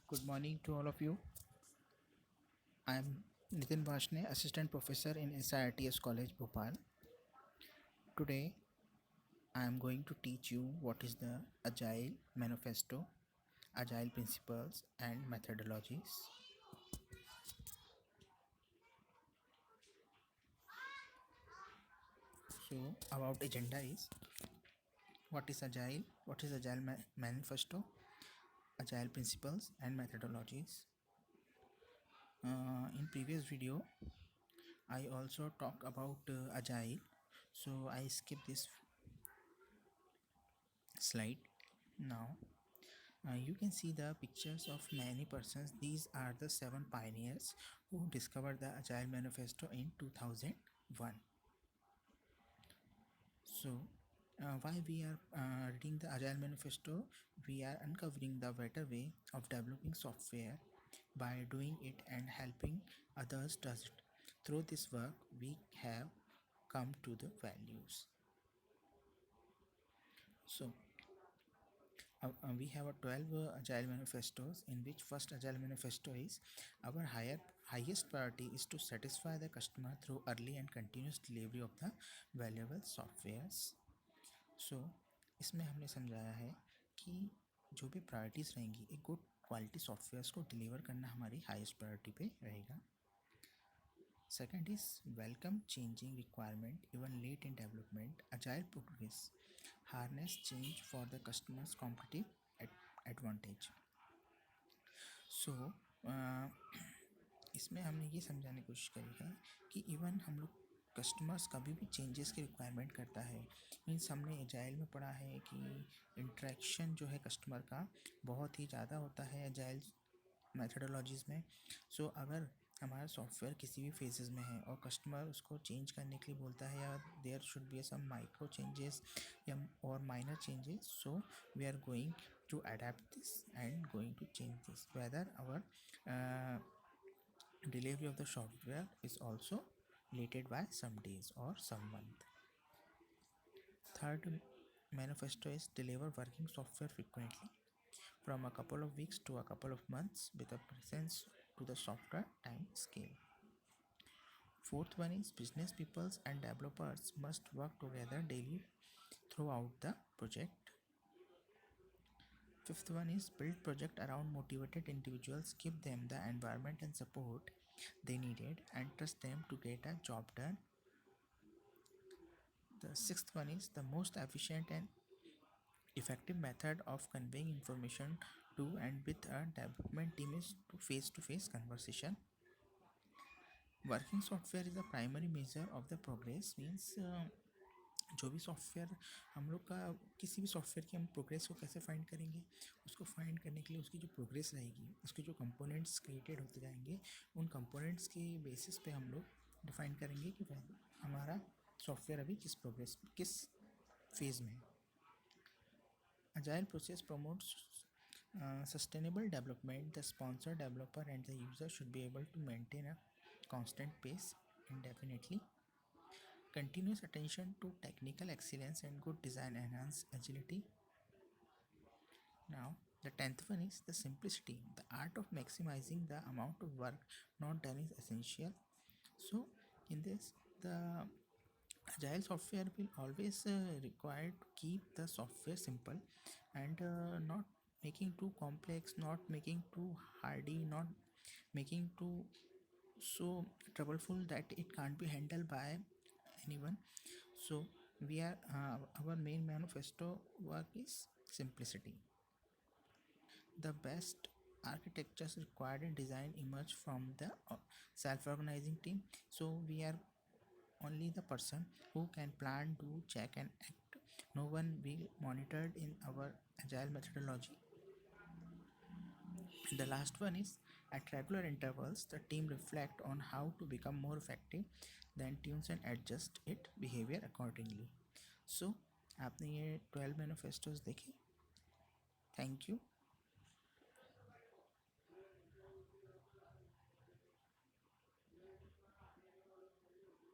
Good morning to all of you. I am Nitin Bhashne, Assistant Professor in SIRTS College, Bhopal. Today, I am going to teach you what is the Agile Manifesto, Agile Principles and Methodologies. So, about agenda is what is Agile Manifesto, Agile Principles and Methodologies. In previous video, I also talk about Agile, so I skip this slide now. You can see the pictures of many persons. These are the 7 pioneers who discovered the Agile Manifesto in 2001. So, why we are reading the Agile Manifesto? We are uncovering the better way of developing software by doing it and helping others does it. Through this work, we have come to the values. So, we have a 12 agile manifestos, in which first agile manifesto is our highest priority is to satisfy the customer through early and continuous delivery of the valuable softwares. So इसमें हमने समझाया है कि जो भी priorities रहेंगी एक good quality softwares को डिलीवर करना हमारी हाईएस्ट प्रायोरिटी पे रहेगा. Second is welcome changing requirement even late in development. Agile progress harness change for the customer's competitive advantage. So इसमें हमने ये समझाने की कोशिश करी है कि इवन हम लोग कस्टमर्स कभी भी चेंजेस की रिक्वायरमेंट करता है. मीन्स हमने एजाइल में पढ़ा है कि इंटरेक्शन जो है कस्टमर का बहुत ही ज़्यादा होता है एजाइल मैथडोलॉजीज़ में. सो अगर हमारा सॉफ्टवेयर किसी भी फेजेस में है और कस्टमर उसको चेंज करने के लिए बोलता है या there should be some micro changes या और minor changes, so we are going to adapt this and going to change this whether our delivery of the software is also lated by some days or some month. Third manifesto is deliver working software frequently from a couple of weeks to a couple of months with a presence to the software time scale. Fourth one is business peoples and developers must work together daily throughout the project. Fifth one is build project around motivated individuals, give them the environment and support they needed and trust them to get a job done. The sixth one is the most efficient and effective method of conveying information to and with a development team is to face conversation. Working software is the primary measure of the progress. Means जो भी software हम लोग का किसी भी software की हम progress को कैसे फाइंड करेंगे, उसको फाइंड करने के लिए उसकी जो प्रोग्रेस रहेगी, उसके जो कंपोनेंट्स क्रिएटेड होते जाएंगे, उन कंपोनेंट्स की बेसिस पे हम लोग डिफाइन करेंगे कि हमारा सॉफ्टवेयर अभी किस फेज़ में है. Agile process promotes sustainable development. The sponsor, developer and the user should be able to maintain a constant pace indefinitely. Continuous attention to technical excellence and good design enhance agility. Now, the 10th one is the simplicity. The art of maximizing the amount of work not done is essential. So, in this, the agile software will always require to keep the software simple and not making too complex, not making too hardy, not making too so troubleful that it can't be handled by anyone. So we are our main manifesto work is simplicity. The best architectures required in design emerge from the self-organizing team. So we are only the person who can plan, do, check and act. No one will monitored in our agile methodology. The last one is at regular intervals the team reflect on how to become more effective, then tunes and adjust its behavior accordingly. So आपने ये 12 manifestos देखे. Thank you.